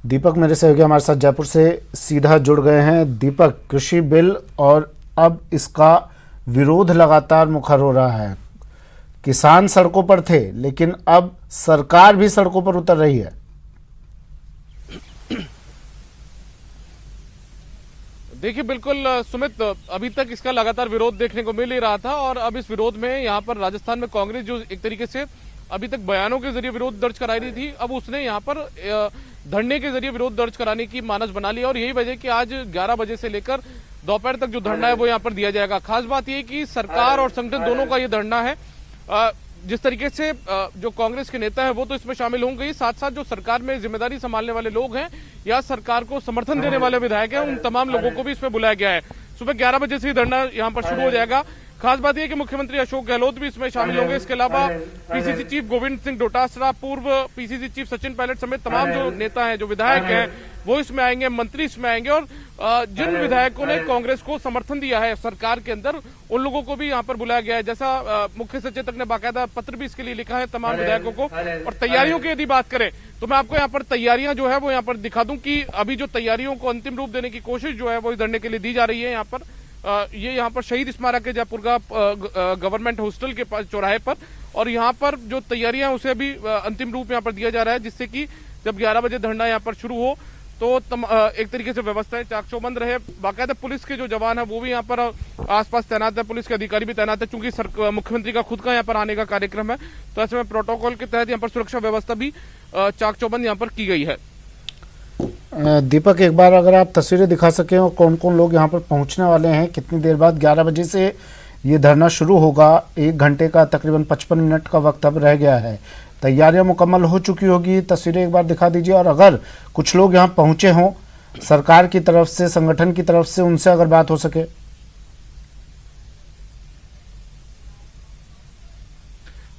दीपक मेरे सहयोगी हमारे साथ जयपुर से सीधा जुड़ गए हैं। दीपक, कृषि बिल और अब इसका विरोध लगातार मुखर हो रहा है। किसान सड़कों पर थे, लेकिन अब सरकार भी सड़कों पर उतर रही है। देखिए बिल्कुल सुमित, अभी तक इसका लगातार विरोध देखने को मिल ही रहा था और अब इस विरोध में यहाँ पर राजस्थान में कांग्रेस जो एक तरीके से अभी तक बयानों के जरिए विरोध दर्ज कराई रही थी, अब उसने यहाँ पर धरने के जरिए विरोध दर्ज कराने की मानस बना लिया और यही वजह कि आज 11 बजे से लेकर दोपहर तक जो धरना है वो यहाँ पर दिया जाएगा। खास बात यह कि सरकार और संगठन दोनों का ये धरना है। जिस तरीके से जो कांग्रेस के नेता है वो तो इसमें शामिल होंगे ही, साथ साथ जो सरकार में जिम्मेदारी संभालने वाले लोग हैं या सरकार को समर्थन देने वाले विधायक हैं, उन तमाम लोगों को भी इसमें बुलाया गया है। सुबह 11 बजे से ही धरना यहाँ पर शुरू हो जाएगा। खास बात यह कि मुख्यमंत्री अशोक गहलोत भी इसमें शामिल होंगे। इसके अलावा पीसीसी चीफ गोविंद सिंह डोटासरा, पूर्व पीसीसी चीफ सचिन पायलट समेत तमाम जो नेता हैं, जो विधायक हैं, वो इसमें आएंगे, मंत्री इसमें आएंगे और जिन विधायकों ने कांग्रेस को समर्थन दिया है सरकार के अंदर, उन लोगों को भी यहाँ पर बुलाया गया है। जैसा मुख्य सचेतक ने बाकायदा पत्र भी इसके लिए लिखा है तमाम विधायकों को। और तैयारियों की यदि बात करें तो मैं आपको यहाँ पर तैयारियां जो है वो यहाँ पर दिखा दूं कि अभी जो तैयारियों को अंतिम रूप देने की कोशिश जो है वो इस धरने के लिए दी जा रही है। यहाँ पर ये यहाँ पर शहीद स्मारक है जयपुर का, गवर्नमेंट हॉस्टल के पास चौराहे पर, और यहाँ पर जो तैयारियां उसे अभी अंतिम रूप यहाँ पर दिया जा रहा है, जिससे कि जब 11 बजे धरना यहाँ पर शुरू हो तो एक तरीके से व्यवस्थाएं चाक चौबंद रहे। बाकायदा पुलिस के जो जवान है वो भी यहाँ पर आसपास तैनात है, पुलिस के अधिकारी भी तैनात है। चूंकि मुख्यमंत्री का खुद का यहाँ पर आने का कार्यक्रम है, तो ऐसे में प्रोटोकॉल के तहत यहाँ पर सुरक्षा व्यवस्था भी चाक चौबंद यहाँ पर की गई है। दीपक, एक बार अगर आप तस्वीरें दिखा सकें और कौन कौन लोग यहाँ पर पहुंचने वाले हैं, कितनी देर बाद 11 बजे से ये धरना शुरू होगा। 1 घंटे का तकरीबन 55 मिनट का वक्त अब रह गया है। तैयारियां मुकम्मल हो चुकी होगी। तस्वीरें एक बार दिखा दीजिए, और अगर कुछ लोग यहाँ पहुंचे हों सरकार की तरफ से, संगठन की तरफ से, उनसे अगर बात हो सके।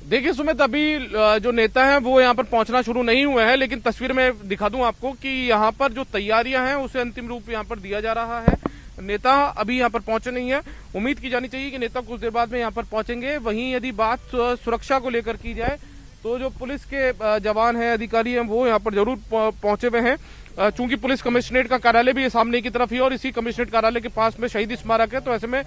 देखिए सुमित, अभी जो नेता हैं वो यहाँ पर पहुंचना शुरू नहीं हुए हैं, लेकिन तस्वीर में दिखा दूं आपको कि यहाँ पर जो तैयारियां हैं उसे अंतिम रूप यहाँ पर दिया जा रहा है। नेता अभी यहाँ पर पहुंचे नहीं है। उम्मीद की जानी चाहिए कि नेता कुछ देर बाद में यहाँ पर पहुंचेंगे। वहीं यदि बात सुरक्षा को लेकर की जाए तो जो पुलिस के जवान हैं, अधिकारी हैं, वो यहाँ पर जरूर पहुंचे हुए हैं। चूंकि पुलिस कमिश्नरेट का कार्यालय भी सामने की तरफ ही और इसी कमिश्नरेट कार्यालय के पास में शहीद स्मारक है, तो ऐसे में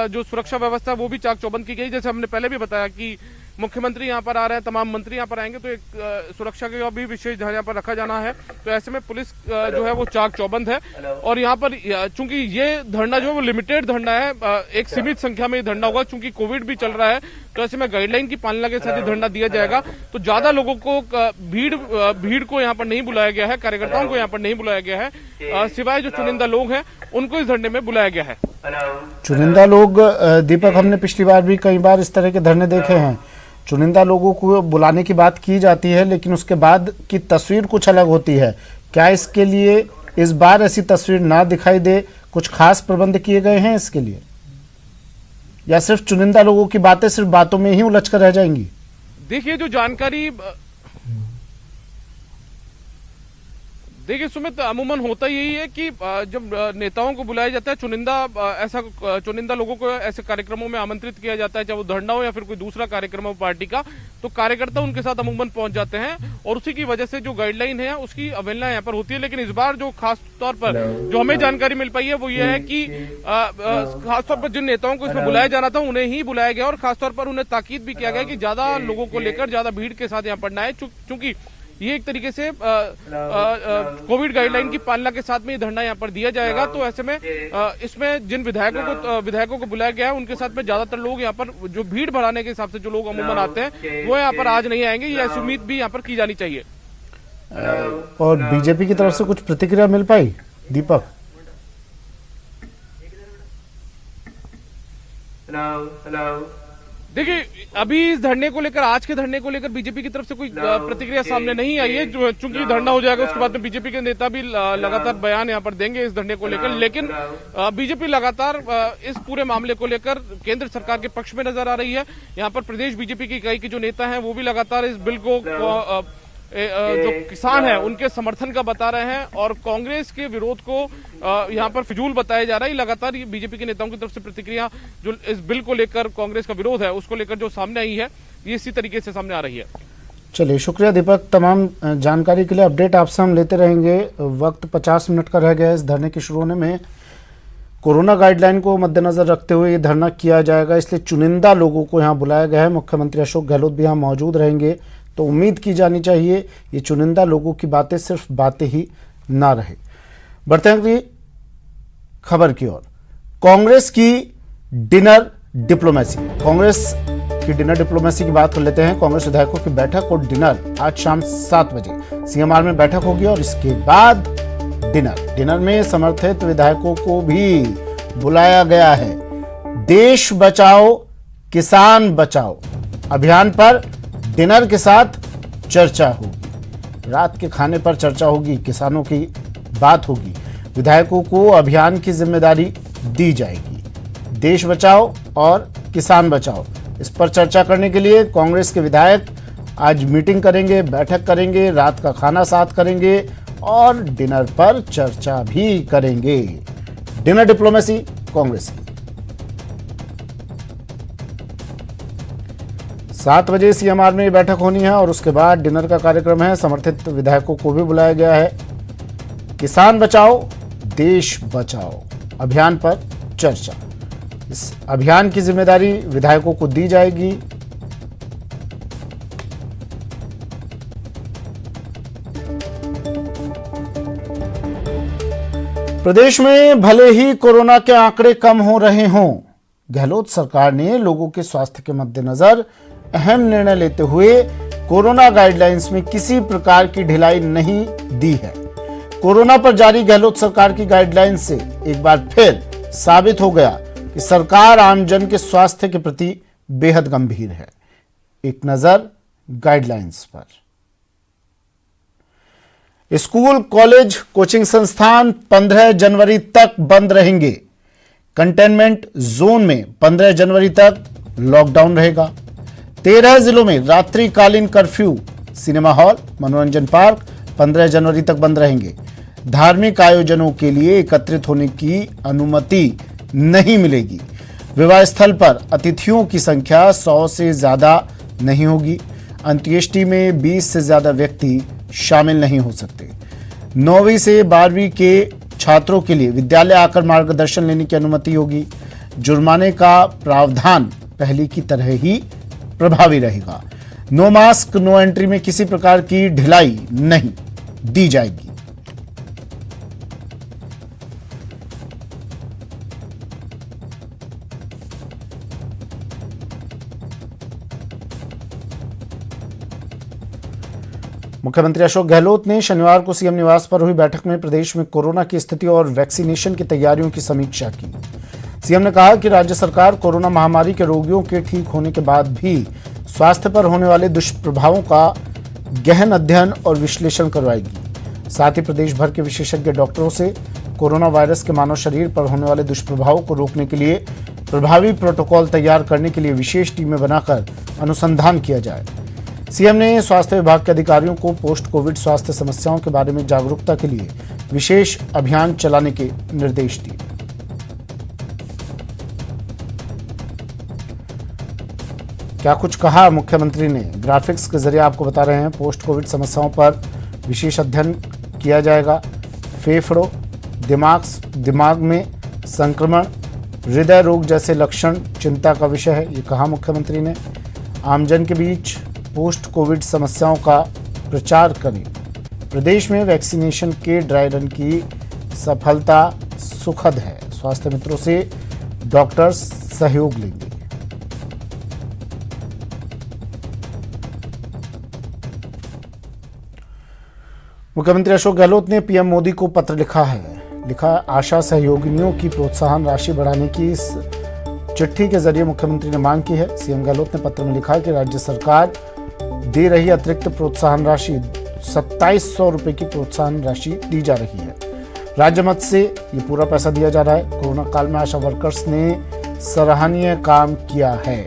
जो सुरक्षा व्यवस्था वो भी चाक चौबंद की गई। जैसे हमने पहले भी बताया कि मुख्यमंत्री यहाँ पर आ रहे हैं, तमाम मंत्री यहाँ पर आएंगे, तो एक सुरक्षा का भी विशेष ध्यान यहाँ पर रखा जाना है। तो ऐसे में पुलिस जो है वो चाक चौबंद है। और यहाँ पर चूंकि ये धरना जो है वो लिमिटेड धरना है, एक सीमित संख्या में ये धरना होगा। चूंकि कोविड भी चल रहा है, तो ऐसे में गाइडलाइन की पालना के साथ ये धरना दिया जाएगा। तो ज्यादा लोगों को भीड़ को यहाँ पर नहीं बुलाया गया है, कार्यकर्ताओं को यहाँ पर नहीं बुलाया गया है, सिवाय जो चुनिंदा लोग हैं उनको इस धरने में बुलाया गया है। चुनिंदा लोग, दीपक, हमने पिछली बार भी कई बार इस तरह के धरने देखे हैं। चुनिंदा लोगों को बुलाने की बात की जाती है, लेकिन उसके बाद की तस्वीर कुछ अलग होती है। क्या इसके लिए इस बार ऐसी तस्वीर ना दिखाई दे, कुछ खास प्रबंध किए गए हैं इसके लिए, या सिर्फ चुनिंदा लोगों की बातें सिर्फ बातों में ही उलझ कर रह जाएंगी? देखिए जो जानकारी, देखिए सुमित, अमूमन होता यही है कि जब नेताओं को बुलाया जाता है, चुनिंदा लोगों को ऐसे कार्यक्रमों में आमंत्रित किया जाता है, चाहे वो धरना हो या फिर कोई दूसरा कार्यक्रम हो पार्टी का, तो कार्यकर्ता उनके साथ अमूमन पहुंच जाते हैं और उसी की वजह से जो गाइडलाइन है उसकी अवहेलना यहाँ पर होती है। लेकिन इस बार जो खास तौर पर जो हमें जानकारी मिल पाई है वो ये है कि खासतौर पर जिन नेताओं को इसमें बुलाया जाना था उन्हें ही बुलाया गया और खासतौर पर उन्हें ताकीद भी किया गया कि ज्यादा लोगों को लेकर ज्यादा भीड़ के साथ यहाँ पर ना आए, चूंकि ये एक तरीके से कोविड गाइडलाइन की पालना के साथ में ये धरना यहाँ पर दिया जाएगा। तो ऐसे में इसमें जिन विधायकों को बुलाया गया है उनके साथ में ज्यादातर लोग यहाँ पर जो भीड़ बढ़ाने के हिसाब से जो लोग अमूमन आते हैं वो यहाँ पर आज नहीं आएंगे, ये ऐसी उम्मीद भी यहाँ पर की जानी चाहिए। और बीजेपी की तरफ से कुछ प्रतिक्रिया मिल पाई, दीपक? देखिए अभी इस धरने को लेकर, आज के धरने को लेकर बीजेपी की तरफ से कोई प्रतिक्रिया सामने नहीं आई है। चूंकि धरना हो जाएगा उसके बाद में बीजेपी के नेता भी लगातार बयान यहाँ पर देंगे इस धरने को लेकर, लेकिन बीजेपी लगातार इस पूरे मामले को लेकर केंद्र सरकार के पक्ष में नजर आ रही है। यहाँ पर प्रदेश बीजेपी की इकाई के जो नेता हैं वो भी लगातार इस बिल को जो किसान है उनके समर्थन का बता रहे हैं और कांग्रेस के विरोध को यहाँ पर फिजूल बताया जा रहा है। लगातार ये बीजेपी के नेताओं की तरफ से प्रतिक्रिया जो इस बिल को लेकर कांग्रेस का विरोध है उसको लेकर जो सामने आई है, ये इसी तरीके से सामने आ रही है। चलिए, शुक्रिया दीपक। तमाम जानकारी के लिए अपडेट आपसे हम लेते रहेंगे। वक्त 50 मिनट का रह गया है इस धरने के शुरू होने में। कोरोना गाइडलाइन को मद्देनजर रखते हुए ये धरना किया जाएगा, इसलिए चुनिंदा लोगों को यहाँ बुलाया गया है। मुख्यमंत्री अशोक गहलोत भी यहाँ मौजूद रहेंगे, तो उम्मीद की जानी चाहिए ये चुनिंदा लोगों की बातें सिर्फ बातें ही ना रहे। बढ़ते हैं अगली खबर की ओर। कांग्रेस की डिनर डिप्लोमेसी। कांग्रेस की डिनर डिप्लोमेसी की बात कर लेते हैं। कांग्रेस विधायकों की बैठक और डिनर आज शाम 7 बजे सीएमआर में बैठक होगी और इसके बाद डिनर में समर्थित विधायकों को भी बुलाया गया है। देश बचाओ किसान बचाओ अभियान पर डिनर के साथ चर्चा होगी। रात के खाने पर चर्चा होगी, किसानों की बात होगी, विधायकों को अभियान की जिम्मेदारी दी जाएगी। देश बचाओ और किसान बचाओ, इस पर चर्चा करने के लिए कांग्रेस के विधायक आज मीटिंग करेंगे, बैठक करेंगे, रात का खाना साथ करेंगे और डिनर पर चर्चा भी करेंगे। डिनर डिप्लोमेसी कांग्रेस की 7 बजे सीएमआर में बैठक होनी है और उसके बाद डिनर का कार्यक्रम है। समर्थित विधायकों को भी बुलाया गया है। किसान बचाओ देश बचाओ अभियान पर चर्चा। इस अभियान की जिम्मेदारी विधायकों को दी जाएगी। प्रदेश में भले ही कोरोना के आंकड़े कम हो रहे हों, गहलोत सरकार ने लोगों के स्वास्थ्य के मद्देनजर अहम निर्णय लेते हुए कोरोना गाइडलाइंस में किसी प्रकार की ढिलाई नहीं दी है। कोरोना पर जारी गहलोत सरकार की गाइडलाइंस से एक बार फिर साबित हो गया कि सरकार आमजन के स्वास्थ्य के प्रति बेहद गंभीर है। एक नजर गाइडलाइंस पर। स्कूल, कॉलेज, कोचिंग संस्थान 15 जनवरी तक बंद रहेंगे। कंटेनमेंट जोन में 15 जनवरी तक लॉकडाउन रहेगा। 13 जिलों में रात्रिकालीन कर्फ्यू। सिनेमा हॉल, मनोरंजन पार्क 15 जनवरी तक बंद रहेंगे। धार्मिक आयोजनों के लिए एकत्रित होने की अनुमति नहीं मिलेगी। विवाह स्थल पर अतिथियों की संख्या 100 से ज्यादा नहीं होगी। अंत्येष्टि में 20 से ज्यादा व्यक्ति शामिल नहीं हो सकते। 9वीं से 12वीं के छात्रों के लिए विद्यालय आकर मार्गदर्शन लेने की अनुमति होगी। जुर्माने का प्रावधान पहले की तरह ही प्रभावी रहेगा। नो मास्क नो एंट्री में किसी प्रकार की ढिलाई नहीं दी जाएगी। मुख्यमंत्री अशोक गहलोत ने शनिवार को सीएम निवास पर हुई बैठक में प्रदेश में कोरोना की स्थिति और वैक्सीनेशन की तैयारियों की समीक्षा की। सीएम ने कहा कि राज्य सरकार कोरोना महामारी के रोगियों के ठीक होने के बाद भी स्वास्थ्य पर होने वाले दुष्प्रभावों का गहन अध्ययन और विश्लेषण करवाएगी। साथ ही प्रदेश भर के विशेषज्ञ डॉक्टरों से कोरोना वायरस के मानव शरीर पर होने वाले दुष्प्रभावों को रोकने के लिए प्रभावी प्रोटोकॉल तैयार करने के लिए विशेष टीमें बनाकर अनुसंधान किया जाए। सीएम ने स्वास्थ्य विभाग के अधिकारियों को पोस्ट कोविड स्वास्थ्य समस्याओं के बारे में जागरूकता के लिए विशेष अभियान चलाने के निर्देश दिए। क्या कुछ कहा मुख्यमंत्री ने, ग्राफिक्स के जरिए आपको बता रहे हैं। पोस्ट कोविड समस्याओं पर विशेष अध्ययन किया जाएगा। फेफड़ों, दिमाग में संक्रमण, हृदय रोग जैसे लक्षण चिंता का विषय है, ये कहा मुख्यमंत्री ने। आमजन के बीच पोस्ट कोविड समस्याओं का प्रचार करें। प्रदेश में वैक्सीनेशन के ड्राई रन की सफलता सुखद है। स्वास्थ्य मित्रों से डॉक्टर्स सहयोग लेंगे। मुख्यमंत्री अशोक गहलोत ने पीएम मोदी को पत्र लिखा आशा सहयोगिनियों की प्रोत्साहन राशि बढ़ाने की इस चिट्ठी के जरिए मुख्यमंत्री ने मांग की है। सीएम गहलोत ने पत्र में लिखा कि राज्य सरकार दे रही अतिरिक्त प्रोत्साहन राशि 2700 रुपए की प्रोत्साहन राशि दी जा रही है। राज्य मद से ये पूरा पैसा दिया जा रहा है। कोरोना काल में आशा वर्कर्स ने सराहनीय काम किया है।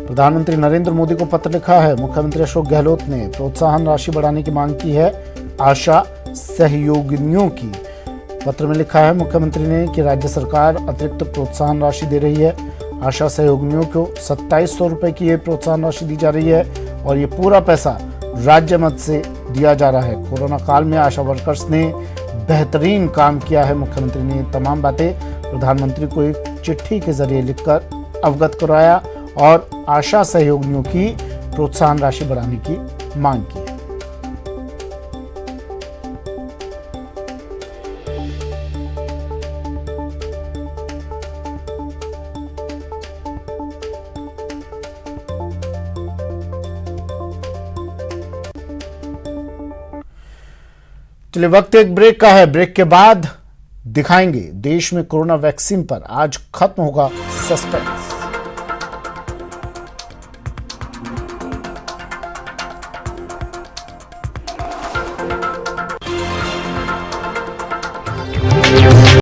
प्रधानमंत्री नरेंद्र मोदी को पत्र लिखा है। मुख्यमंत्री अशोक गहलोत ने प्रोत्साहन राशि बढ़ाने की मांग की है। आशा सहयोगिनियों की। पत्र में लिखा है मुख्यमंत्री ने कि राज्य सरकार अतिरिक्त प्रोत्साहन राशि दे रही है। आशा सहयोगिनियों को 2700 रुपए की ये प्रोत्साहन राशि दी जा रही है और ये पूरा पैसा राज्य मद से दिया जा रहा है। कोरोना काल में आशा वर्कर्स ने बेहतरीन काम किया है। मुख्यमंत्री ने तमाम बातें प्रधानमंत्री को एक चिट्ठी के जरिए लिखकर अवगत कराया और आशा सहयोगिनियों की प्रोत्साहन राशि बढ़ाने की मांग की। चलिए वक्त एक ब्रेक का है। ब्रेक के बाद दिखाएंगे देश में कोरोना वैक्सीन पर आज खत्म होगा सस्पेंस।